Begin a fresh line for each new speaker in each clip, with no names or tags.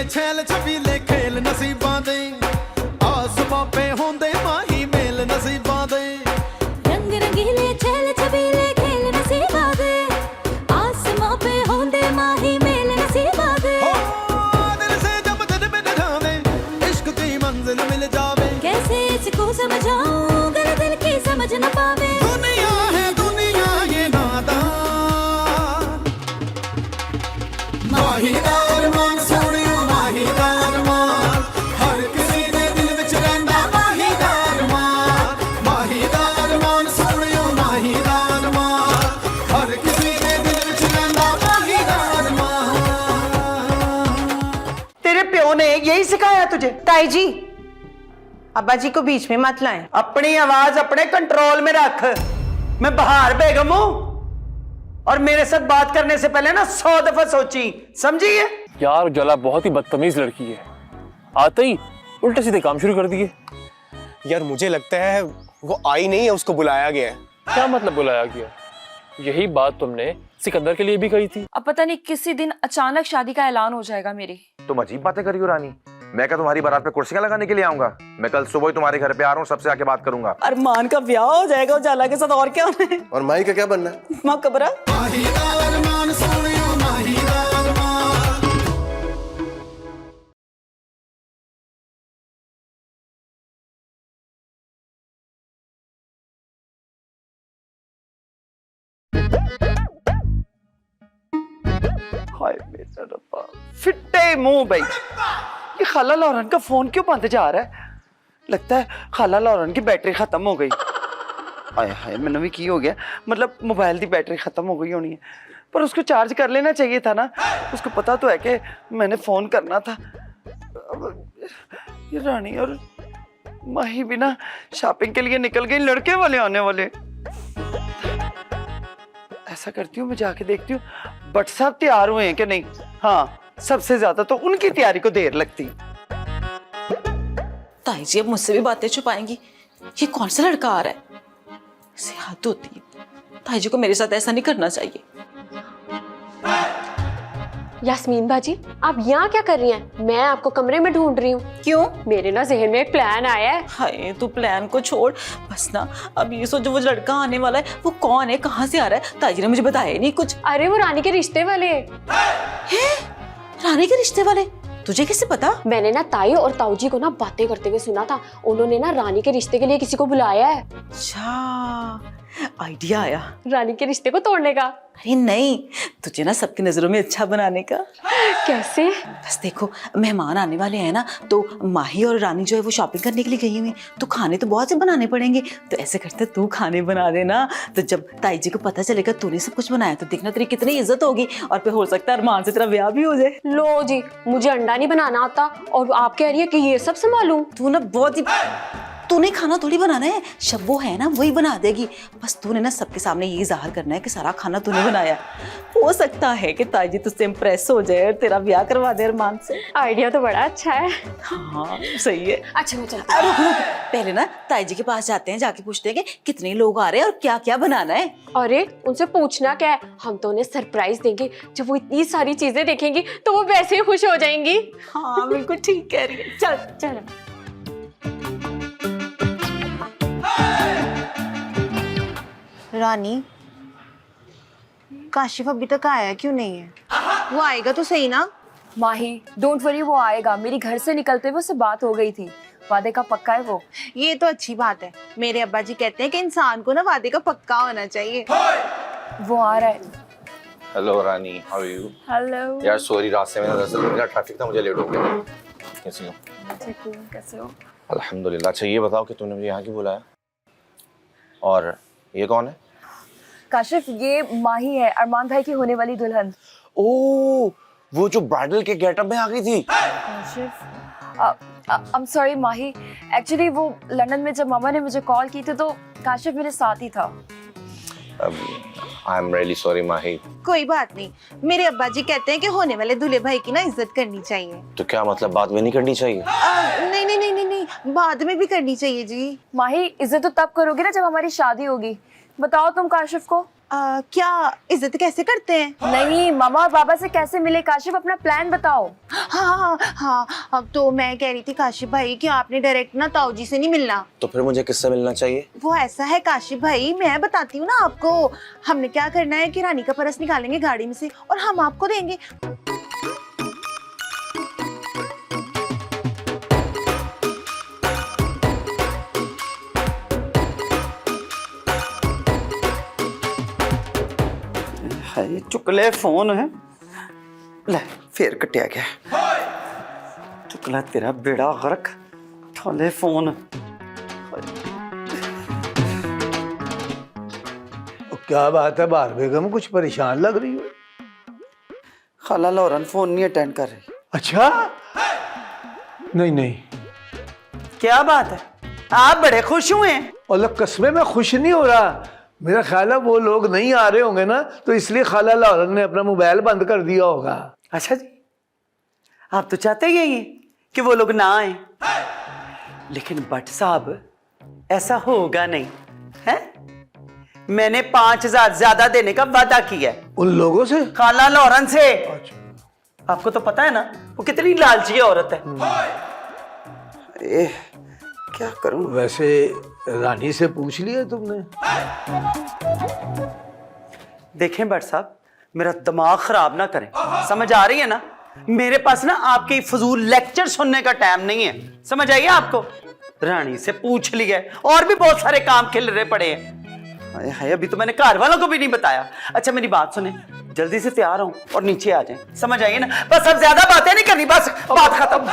छैल छबीले खेल नसीबां दे आसमां पे होंदे माही मेल नसीबां दे
रंग रंगीले छैल छबीले खेल नसीबां दे आसमां पे होंदे माही मेल नसीबां दे
दिल से जब दिल में जावे इश्क की मंजिल मिल जावे
कैसे इसको समझाऊं अगर दिल की समझ न पावे
दुनिया है दुनिया ये नादान माहीदार मान सोनियो माहीदार मान हर किसी दे दिल विच रहिंदा माहीदार मान सोनियो माहीदार मान हर किसी दे दिल विच रहिंदा माहीदार मान।
तेरे प्यो ने यही सिखाया तुझे?
ताई जी, अब्बा जी को बीच में मत लाएं।
अपनी आवाज अपने कंट्रोल में रख। मैं बहार बेगम हूं और मेरे साथ बात करने से पहले ना 100 दफा सोची, समझी है?
यार गला बहुत ही बदतमीज लड़की है, आते ही उल्टे सीधे काम शुरू कर दिए।
यार मुझे लगता है वो आई नहीं है, उसको बुलाया गया है।
क्या मतलब बुलाया गया? यही बात तुमने सिकंदर के लिए भी कही थी।
अब पता नहीं किसी दिन अचानक शादी का ऐलान हो जाएगा मेरी।
तुम अजीब बातें करी हो रानी। मैं क्या तुम्हारी बारात पे कुर्सियां लगाने के लिए आऊंगा? मैं कल सुबह ही तुम्हारे घर पे आ रहा हूँ, सबसे आके बात करूंगा।
अरमान का ब्याह हो जाएगा उजाला के साथ, और क्या होना है?
और माई का क्या बनना है?
माँ कबरा।
माहीदार मान सोनियो माहीदार मान।
हाय मेरा रब्बा, फिट्टे मुंह भाई। ये खाला लौरन का फोन क्यों बंद जा रहा है? लगता है खाला लौरन की बैटरी खत्म हो गई। हाय हाय, मैंने भी की हो गया, मतलब मोबाइल की बैटरी खत्म हो गई होनी है। पर उसको चार्ज कर लेना चाहिए था ना, उसको पता तो है कि मैंने फोन करना था। ये रानी और माही भी ना शॉपिंग के लिए निकल गई, लड़के वाले आने वाले। ऐसा करती हूँ, मैं जाके देखती हूँ बट साहब तैयार हुए हैं कि नहीं। हाँ, सबसे ज्यादा तो उनकी तैयारी को देर लगती।
ताई जी अब मुझसे भी बातें छुपाएंगी। ये कौन सा लड़का आ रहा है? इसे हद होती है। ताई जी को मेरे साथ ऐसा नहीं करना चाहिए।
यास्मीन बाजी, आप यहाँ क्या कर रही हैं? मैं आपको कमरे में ढूंढ रही हूँ।
क्यों?
मेरे ना जहन में एक प्लान आया है।
हाय, तू प्लान को छोड़, बस ना अब ये सोचो वो लड़का आने वाला है, वो कौन है, कहाँ से आ रहा है? ताई जी ने मुझे बताया ही नहीं कुछ।
अरे वो रानी के रिश्ते वाले
हैं? रानी के रिश्ते वाले? तुझे कैसे पता?
मैंने ना ताई और ताऊ जी को ना बातें करते हुए सुना था। उन्होंने ना रानी के रिश्ते के लिए किसी को बुलाया है।
अच्छा, आइडिया आया
रानी के रिश्ते को तोड़ने का।
अरे नहीं, तुझे ना सबकी नजरों में अच्छा बनाने का।
कैसे?
बस देखो, मेहमान आने वाले हैं ना, तो माही और रानी जो है वो शॉपिंग करने के लिए गई हुई, तो खाने तो बहुत से बनाने पड़ेंगे। तो ऐसे करते तू खाने बना देना, तो जब ताई जी को पता चलेगा तूने सब कुछ बनाया तो देखना तेरी कितनी इज्जत होगी, और फिर हो सकता है अरमान से तेरा ब्याह भी हो जाए।
लो जी, मुझे अंडा नहीं बनाना आता और आप कह रही है कि ये सब संभालूं?
तू ना बहुत ही, तूने खाना थोड़ी बनाना है, शब्बो है ना वही बना देगी। बस तूने ना सबके सामने ये जाहिर करना है कि सारा खाना तूने बनाया। हो सकता है कि ताई जी तुझसे इम्प्रेस हो जाए और तेरा ब्याह करवा दे अरमान से।
आइडिया तो बड़ा अच्छा है।
हाँ सही है।
अच्छा मैं चलती हूँ।
रुक रुक, पहले ना ताई जी के पास जाते हैं, जाके पूछते हैं कि कितने लोग आ रहे हैं और क्या क्या बनाना है।
अरे उनसे पूछना क्या है, हम तो उन्हें सरप्राइज देंगे। जब वो इतनी सारी चीजें देखेंगी तो वो वैसे ही खुश हो जाएंगी।
हाँ बिल्कुल ठीक कह रही है। चल
चलो।
रानी, काशिफ अभी तक आया क्यों नहीं है? वो आएगा तो सही ना।
माही डोंट वरी, वो आएगा। मेरी घर से निकलते हुए उससे बात हो गई थी, वादे का पक्का है वो।
ये तो अच्छी बात है। मेरे अब्बा जी कहते हैं कि इंसान को ना वादे का पक्का होना चाहिए।
वो आ रहा है।
Hello Rani, how are you?
Hello
यार सॉरी, रास्ते में दरअसल मेरा ट्रैफिक था, मुझे लेट हो गया। कैसी हो?
ठीक हूँ, कैसे हो?
अल्हम्दुलिल्लाह। अच्छा ये बताओ कि तूने मुझे यहाँ क्यों बुलाया, और ये कौन है?
काशिफ, ये माही है, अरमान भाई की होने वाली दुल्हन।
ओह, वो जो ब्राइडल के गेटअप में आ गई थी।
Kashif, I am sorry Mahi, actually वो लंदन में जब मामा ने मुझे कॉल की थी तो काशिफ मेरे साथ ही था।
आई एम रियली सॉरी माही।
कोई बात नहीं, मेरे अब्बा जी कहते हैं कि होने वाले दूल्हे भाई की ना इज्जत करनी चाहिए।
तो क्या मतलब बात में नहीं करनी चाहिए?
नहीं नहीं नहीं नहीं नहीं, बाद में भी करनी चाहिए जी।
माही, इज्जत तो तब करोगे ना जब हमारी शादी होगी। बताओ तुम काशिफ को।
क्या इज्जत कैसे करते हैं?
नहीं, मामा और बाबा से कैसे मिले? काशिफ अपना प्लान बताओ।
हाँ, अब तो मैं कह रही थी काशिफ भाई कि आपने डायरेक्ट ना ताऊ जी से नहीं मिलना।
तो फिर मुझे किससे मिलना चाहिए?
वो ऐसा है काशिफ भाई, मैं बताती हूँ ना आपको। हमने क्या करना है कि रानी का पर्स निकालेंगे गाड़ी में से और हम आपको देंगे।
ये चुकले फोन है ले फिर कटिया गया। चुकला तेरा बेड़ा गर्क थोले फोन।
क्या बात है बार बेगम, कुछ परेशान लग रही हो?
खाला लौरन फोन नहीं अटेंड कर रही।
अच्छा, नहीं
क्या बात है, आप बड़े खुश हुए हैं?
और कसमें मैं खुश नहीं हो रहा। मेरा ख्याल है वो लोग नहीं आ रहे होंगे ना, तो इसलिए खाला लौरन ने अपना मोबाइल बंद कर दिया होगा।
अच्छा जी, आप तो चाहते ही हैं कि वो लोग ना आए, लेकिन भट्ट साहब ऐसा होगा नहीं है। मैंने 5,000 ज्यादा देने का वादा किया है।
उन लोगों से?
खाला लौरन से। आपको तो पता है ना वो कितनी लालची औरत है। क्या करूं?
वैसे रानी से पूछ लिया तुमने?
देखें भट्ट साहब, मेरा दिमाग खराब ना करें, समझ आ रही है ना? मेरे पास ना आपके फजूल लेक्चर सुनने का टाइम नहीं है, समझ आइए आपको? रानी से पूछ लिया, और भी बहुत सारे काम खिल रहे पड़े हैं। हाय, अभी तो मैंने घर वालों को भी नहीं बताया। अच्छा मेरी बात सुने, जल्दी से तैयार हो और नीचे आ जाएं, समझ आइए ना? बस अब ज्यादा बातें नहीं करनी, बस बात खत्म।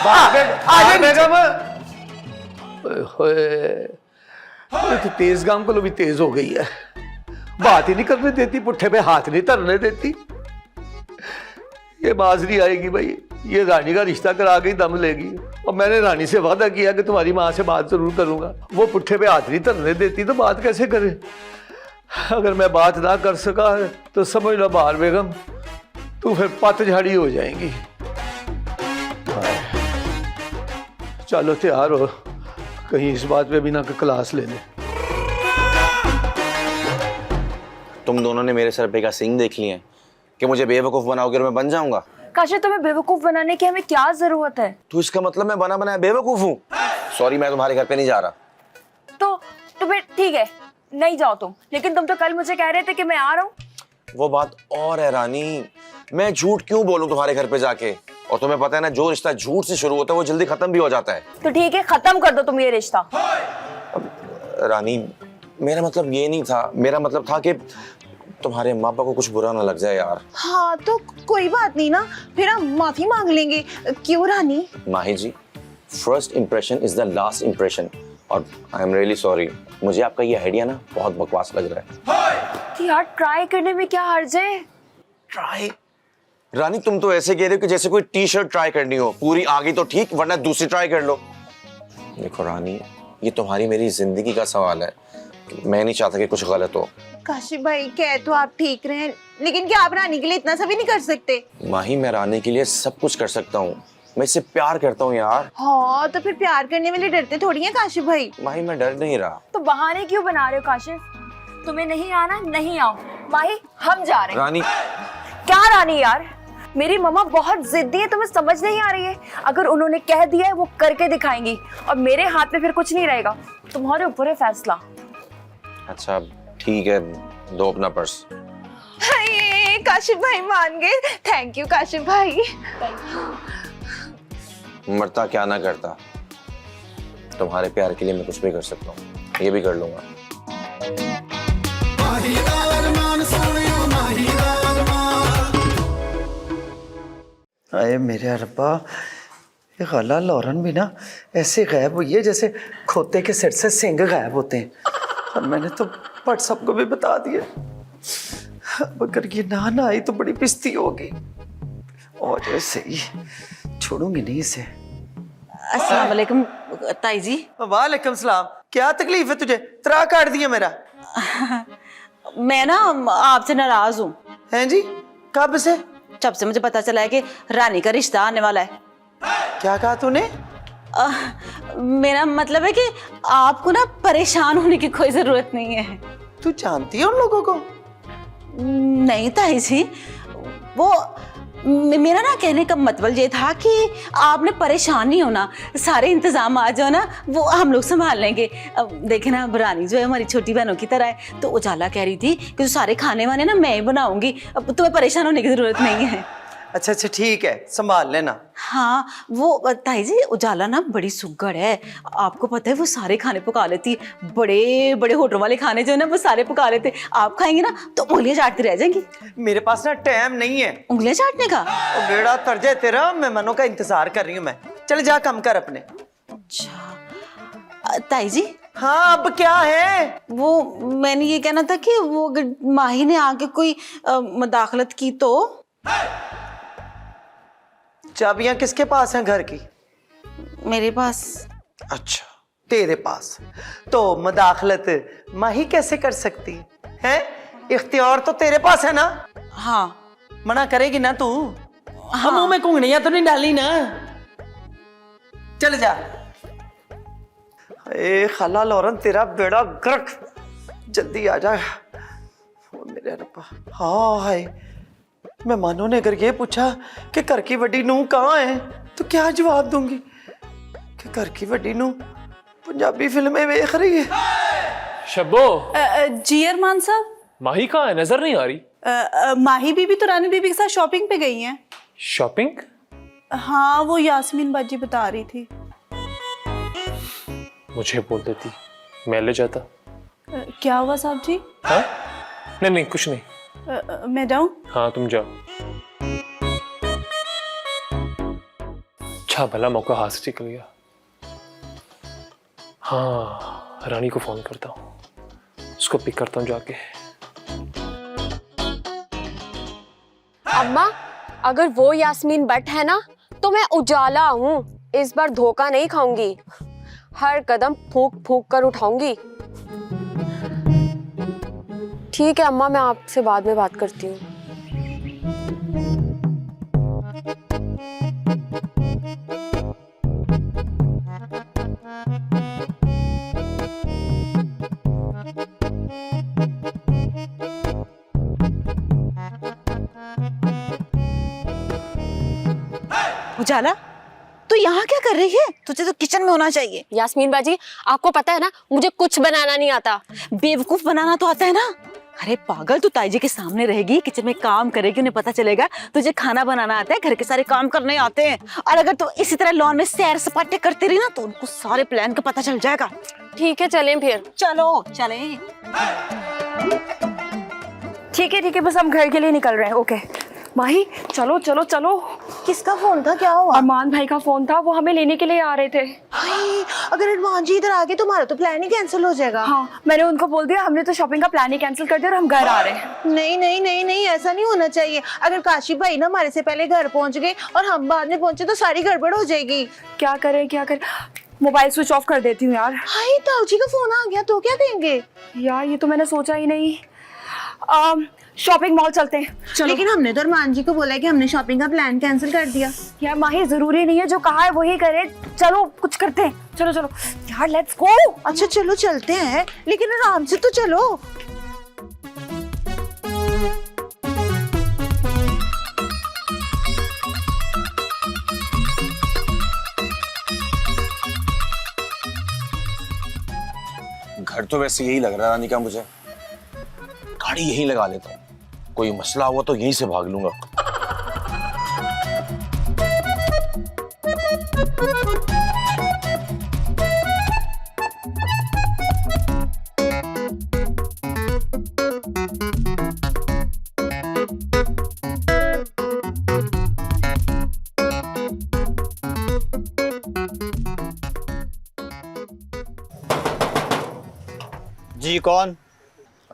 तो तेज गांव को भी तेज हो गई है, बात ही नहीं करने देती, पुट्ठे पे हाथ नहीं धरने देती। ये बाज नहीं आएगी भाई, ये रानी का रिश्ता करा के ही दम लेगी। और मैंने रानी से वादा किया कि तुम्हारी माँ से बात जरूर करूंगा, वो पुट्ठे पे हाथ नहीं धरने देती, तो बात कैसे करे? अगर मैं बात ना कर सका तो समझ लो बार बेगम तू फिर पतझड़ी हो जाएंगी। चलो तैयार हो, कहीं इस बात पे भी ना क्लास ले ले।
तुम दोनों ने मेरे सर पे का सींग देख लिए कि मुझे बेवकूफ बनाओगे और मैं बन जाऊंगा।
काशिफ, तुम्हें बेवकूफ बनाने की हमें क्या जरूरत है?
तो इसका मतलब मैं बना बनाया बेवकूफ हूँ? सॉरी, मैं तुम्हारे घर पे नहीं जा रहा।
तो फिर ठीक है, नहीं जाओ तुम, लेकिन तुम तो कल मुझे कह रहे थे कि मैं आ रहा हूँ।
वो बात और है रानी, मैं झूठ क्यों बोलूं तुम्हारे घर पे जाके? और तुम्हें पता है ना, जो रिश्ता झूठ से शुरू होता है वो जल्दी खत्म भी हो जाता है।
तो ठीक है, खत्म कर दो तुम ये रिश्ता।
रानी, मेरा मतलब ये नहीं था, मेरा मतलब था कि तुम्हारे माँ बाप को कुछ बुरा ना लग जाए यार।
हाँ तो कोई बात नहीं ना, फिर हम माफी मांग लेंगे। क्यों Rani?
Mahi ji, first impression is the last impression, और आई एम रियली सॉरी, मुझे आपका ये आइडिया ना बहुत बकवास लग रहा है।
यार ट्राई करने में क्या हर्ज है?
ट्राई? रानी तुम तो ऐसे कह रहे हो कि जैसे कोई टी शर्ट ट्राई करनी हो, पूरी आ गई तो ठीक, वरना दूसरी ट्राई कर लो। देखो रानी, ये तुम्हारी मेरी जिंदगी का सवाल है, मैं नहीं चाहता कि कुछ गलत हो।
काशिफ भाई कह तो आप ठीक रहे हैं, लेकिन क्या आप रानी के लिए इतना सा भी नहीं कर सकते?
माही, मैं रानी के लिए सब कुछ कर सकता हूँ, मैं इससे प्यार करता हूँ यार।
हाँ तो फिर प्यार करने वाले डरते थोड़ी हैं काशिफ भाई।
माही, मैं डर नहीं रहा।
तो बहाने क्यों बना रहे हो काशिफ? तुम्हें नहीं आना, नहीं आओ। माही, हम जा रहे हैं।
रानी?
क्या रानी यार, मेरी मम्मा बहुत जिद्दी है, तुम्हें समझ नहीं आ रही है? अगर उन्होंने कह दिया है वो करके दिखाएंगी, और मेरे हाथ में फिर कुछ नहीं रहेगा, तुम्हारे ऊपर है फैसला।
अच्छा ठीक है, दो अपना पर्स।
हाय, काशिफ भाई मान गए, थैंक यू काशिफ भाई।
मरता क्या ना करता, तुम्हारे प्यार के लिए मैं कुछ भी कर सकता हूँ, ये भी कर लूंगा।
अरे मेरे रब्बा, ये खाला लौरन भी ना ऐसे गायब हुई है जैसे खोते के सिर से सींग गायब होते हैं। और मैंने तो भट्ट सबको भी बता दिया, अगर ये ना आई तो बड़ी पिस्ती होगी, और ऐसे ही छोड़ूंगी नहीं इसे।
अस्सलाम वालेकुम ताई जी।
वालेकुम सलाम। क्या तकलीफ है तुझे? त्रा काट दिया मेरा।
मैं ना आपसे नाराज हूँ।
हैं जी? कब से?
जब से मुझे पता चला है कि रानी का रिश्ता आने वाला है।
क्या कहा तूने?
मेरा मतलब है कि आपको ना परेशान होने की कोई जरूरत नहीं है।
तू जानती है उन लोगों को?
नहीं ताई जी, वो मेरा ना कहने का मतलब ये था कि आपने परेशान नहीं होना, सारे इंतजाम आ जाओ ना, वो हम लोग संभाल लेंगे। अब देखे ना, अब रानी जो है हमारी छोटी बहनों की तरह है, तो उजाला कह रही थी कि जो सारे खाने वाने ना मैं ही बनाऊंगी, अब तुम्हें परेशान होने की जरूरत नहीं है।
अच्छा अच्छा ठीक है, संभाल लेना।
हाँ वो ताई जी, उजाला ना बड़ी सुगड़ है, आपको पता है वो सारे खाने पका लेती, बड़े बड़े होटल वाले खाने जो है ना वो सारे पका लेते। आप खाएंगे ना तो उंगलियां चाटती रह जाएंगी।
मेरे पास ना टाइम नहीं है
उंगलियां चाटने का।
ओ बेड़ा तर्ज है तेरा, मेहमानों का इंतजार कर रही हूँ मैं। चल जा काम कर अपने।
अच्छा ताई जी।
हाँ अब क्या है?
वो मैंने ये कहना था कि वो अगर माही ने आके कोई मदाखलत की तो।
चाबियां किसके पास हैं घर की?
मेरे पास।
अच्छा तेरे पास, तो मदाखलत माही कैसे कर सकती है? इख्तियार तो तेरे पास है ना।
हाँ
मना करेगी ना तू?
हाँ।
मुंह में घुंघणियां तो नहीं डाली ना? चल जा। ए खाला लौरन तेरा बेड़ा गर्क, जल्दी आ जा। मेरे रब्बा, हाँ हाय, मेहमानों ने अगर ये पूछा कि घर की वड्डी नूंह कहाँ है तो क्या जवाब दूंगी कि घर की वड्डी नूंह पंजाबी फिल्में देख रही है।
शब्बो।
जी अरमान साहब।
माही कहाँ है, नजर नहीं आ रही।
माही बीबी तो रानी बीबी के साथ शॉपिंग पे गई हैं।
शॉपिंग?
हाँ वो यास्मीन बाजी बता रही थी।
मुझे बोल देती, मैं ले जाता।
क्या हुआ साहब जी?
हाँ नहीं नहीं कुछ नहीं।
मैं जाऊं?
हाँ तुम जाओ। अच्छा भला मौका हाथ से निकल गया। हाँ रानी को फोन करता हूँ, उसको पिक करता हूँ जाके।
अम्मा अगर वो यास्मीन बट है ना तो मैं उजाला हूँ, इस बार धोखा नहीं खाऊंगी, हर कदम फूंक फूंक कर उठाऊंगी। ठीक है अम्मा, मैं आपसे बाद में बात करती हूँ।
उजाला तू यहाँ क्या कर रही है? तुझे तो किचन में होना चाहिए।
यास्मीन बाजी आपको पता है ना मुझे कुछ बनाना नहीं आता।
बेवकूफ बनाना तो आता है ना। अरे पागल, तू ताई जी के सामने रहेगी, किचन में काम करेगी, उन्हें पता चलेगा तुझे खाना बनाना आता है, घर के सारे काम करने आते हैं। और अगर तू इसी तरह लॉन में सैर सपाटे करती रही ना तो उनको सारे प्लान का पता चल जाएगा।
ठीक है चलें फिर।
चलो चले।
ठीक है बस हम घर के लिए निकल रहे हैं। ओके माही चलो चलो चलो।
किसका फोन था? क्या हुआ?
अरमान भाई का फोन था, वो हमें लेने के लिए आ रहे थे।
हाय, अगर अरमान जी इधर आ गए तो हमारा तो प्लान ही कैंसिल हो जाएगा।
हाँ मैंने उनको बोल दिया, हमने तो शॉपिंग का प्लान ही कैंसिल कर दिया और हम घर आ रहे हैं।
नहीं नहीं नहीं नहीं, ऐसा नहीं होना चाहिए। अगर काशिफ भाई ना हमारे से पहले घर पहुंच गए और हम बाद में पहुंचे तो सारी गड़बड़ हो जाएगी।
क्या करें मोबाइल स्विच ऑफ कर देती हूँ यार।
हाय ताऊ जी का फोन आ गया तो क्या देंगे?
यार ये तो मैंने सोचा ही नहीं। शॉपिंग मॉल चलते हैं चलो।
लेकिन हमने तो अरमान जी को बोला कि हमने शॉपिंग का प्लान कैंसिल कर दिया।
यार माही जरूरी नहीं है, जो कहा है वही करे। चलो कुछ करते हैं, चलो चलो यार लेट्स गो।
अच्छा चलो चलते हैं, लेकिन आराम से तो चलो।
घर तो वैसे यही लग रहा है रानी का मुझे, गाड़ी यहीं लगा लेता हूँ, कोई मसला हुआ तो यहीं से भाग लूंगा।
जी कौन?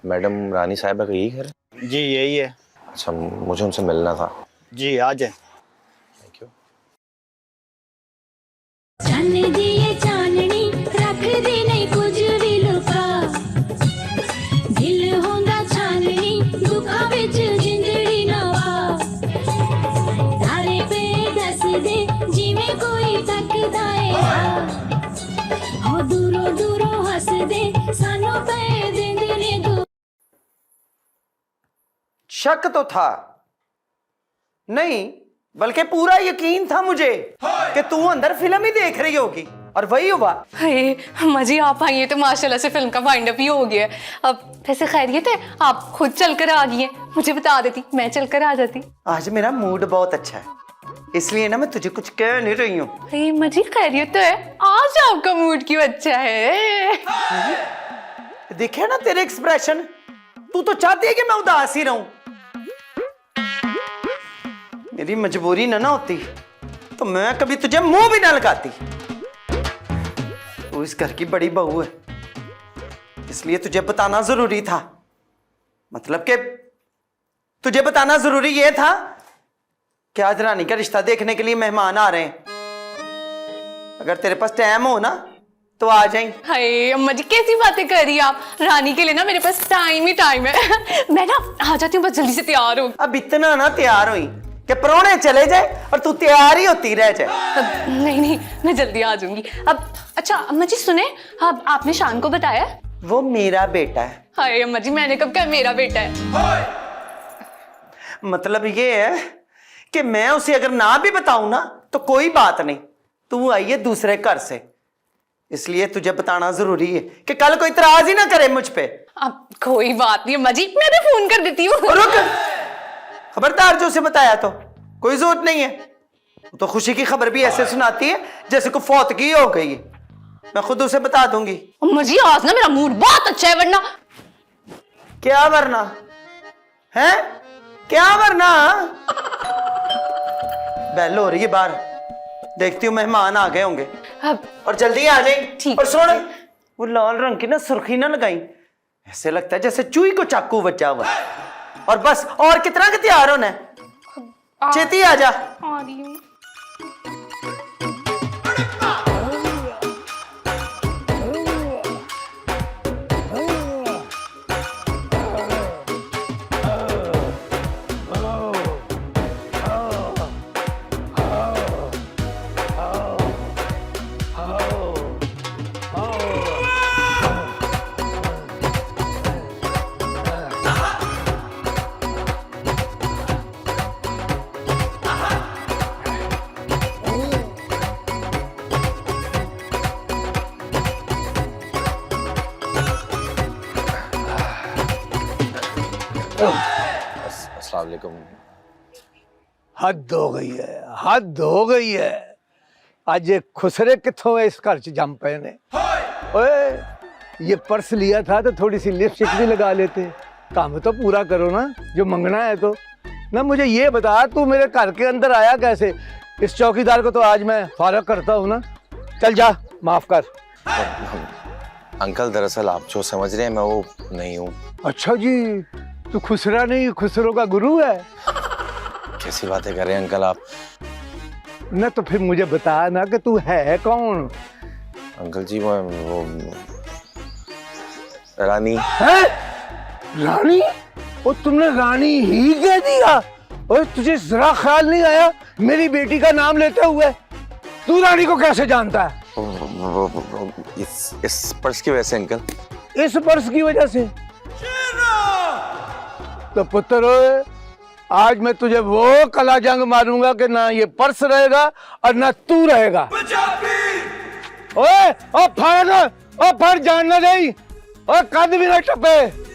मैडम रानी साहिबा का यही घर है?
जी यही है।
अच्छा मुझे उनसे मिलना था।
जी आ जाए।
Thank you.
चन्न दिए चाननी रख दे नहीं कुछ भी लुका, दिल होंदा छाननी दुखा विच जिंदड़ी नवा, तारे पे दस दे जिवें कोई तकदा है, हो दूरों दूरों हस दे सानू पे दिंदे ने दो।
शक तो था नहीं, बल्कि पूरा यकीन था मुझे कि तू अंदर फिल्म ही देख रही होगी, और वही हुआ।
अरे अम्मा जी आप आई है तो माशाल्लाह से फिल्म का वाइंड अप ही हो गया है। अब वैसे खैरियत है, आप खुद चलकर आ गई हैं, मुझे बता देती, मैं चलकर आ जाती।
आज मेरा मूड बहुत अच्छा है, इसलिए ना मैं तुझे कुछ कह नहीं रही हूँ।
अरे अम्मा जी खैरियत तो है, आज आपका मूड क्यों अच्छा है?
देखे ना तेरे एक्सप्रेशन, तू तो चाहती है कि मैं उदास ही रहूं। मेरी मजबूरी ना होती तो मैं कभी तुझे मुंह भी ना लगाती। तू इस घर की बड़ी बहू है, इसलिए तुझे बताना जरूरी था। मतलब कि तुझे बताना जरूरी यह था कि आज रानी का रिश्ता देखने के लिए मेहमान आ रहे हैं। अगर तेरे पास टाइम हो ना तो आ जाएं।
हाय अम्मा जी कैसी बातें कर रही हैं आप, रानी के लिए ना मेरे पास टाइम ही टाइम है। मैं ना आ जाती हूँ, बस जल्दी से तैयार हो।
अब इतना ना तैयार हुई कि परौने चले जाए और तू तैयार ही होती रह जाए।
नहीं मैं जल्दी आ जाऊंगी। अब अच्छा अम्मा जी सुने, अब आपने शान को बताया?
वो मेरा बेटा है।
हाय अम्मा जी मैंने कब कहा मेरा बेटा है?
मतलब ये है कि मैं उसे अगर ना भी बताऊं ना तो कोई बात नहीं, तू आई है दूसरे घर से, इसलिए तुझे बताना जरूरी है कि कल कोई इतराज ही ना करे मुझ पे।
अब कोई बात नहीं अम्मा जी, मैं भी फोन कर देती हूँ।
रुक, खबरदार जो उसे बताया तो कोई जरूरत नहीं है। तो खुशी की खबर भी ऐसे सुनाती है जैसे को फौतगी हो गई है। मैं खुद उसे बता दूंगी।
अम्मा जी आज ना मेरा मूड बहुत अच्छा है, वरना
क्या वरना है? क्या वरना? बेल हो रही है बाहर, देखती हूँ मेहमान आ गए होंगे।
अब
और जल्दी आ जाए।
ठीक।
और सुन, वो लाल रंग की ना सुर्खी ना लगाई, ऐसे लगता है जैसे चूही को चाकू बचा हुआ। और बस और कितना के तैयार होना है, छेती आ जा।
आ रही हूँ।
अस्सलाम वालेकुम।
हद हो गई है, हद हो गई है। आज ये खुसरे कितों है इस घर च जम पे ने। ओए ये पर्स लिया था तो थोड़ी सी लिपस्टिक भी लगा लेते। काम तो पूरा करो ना, जो मंगना है तो ना। मुझे ये बता तू मेरे घर के अंदर आया कैसे? इस चौकीदार को तो आज मैं फारग करता हूँ ना। चल जा, माफ कर।
अंकल दरअसल आप जो समझ रहे हैं मैं वो नहीं हूँ।
अच्छा जी, तू खुसरा नहीं खुसरों का गुरु है?
कैसी बातें कर रहे हैं अंकल आप?
ना तो फिर मुझे बता ना कि तू है कौन?
अंकल जी वो रानी
है? रानी? और तुमने रानी ही कह दिया? और तुझे जरा ख्याल नहीं आया मेरी बेटी का नाम लेते हुए? तू रानी को कैसे जानता है?
इस पर्स की वजह से अंकल।
इस पर्स की वजह से? तो पुत्र आज मैं तुझे वो कला जंग मारूंगा कि ना ये पर्स रहेगा और ना तू रहेगा। ओए ओ फड़ जानना नहीं, और कद भी ना टपे।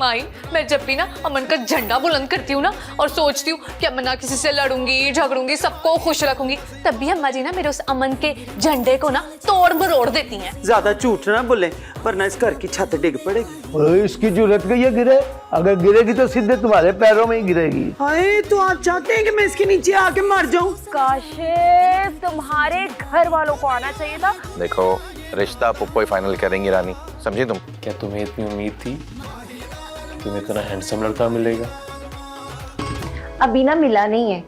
माई मैं जब भी ना अमन का झंडा बुलंद करती हूँ ना और सोचती हूँ कि अमन ना किसी से लड़ूंगी झगड़ूंगी सबको खुश रखूंगी, तब भी अम्मा जी ना मेरे उस अमन के झंडे को ना तोड़ मरोड़ देती हैं।
ज्यादा झूठ ना बोले वरना इस घर की छत डिग पड़ेगी।
ओए इसकी जरूरत गई है गिरे? अगर गिरेगी तो सीधे तुम्हारे पैरों में ही गिरेगी।
हाय तो आप चाहते हैं कि मैं इसके नीचे आके मर जाऊं?
काशिफ तुम्हारे घर वालों को आना चाहिए था।
देखो रिश्ता पुप्पो ही फाइनल करेंगी रानी, समझी तुम?
क्या तुम्हें इतनी उम्मीद थी कि तुम्हें इतना हैंडसम लड़का मिलेगा?
अभी ना मिला नहीं है,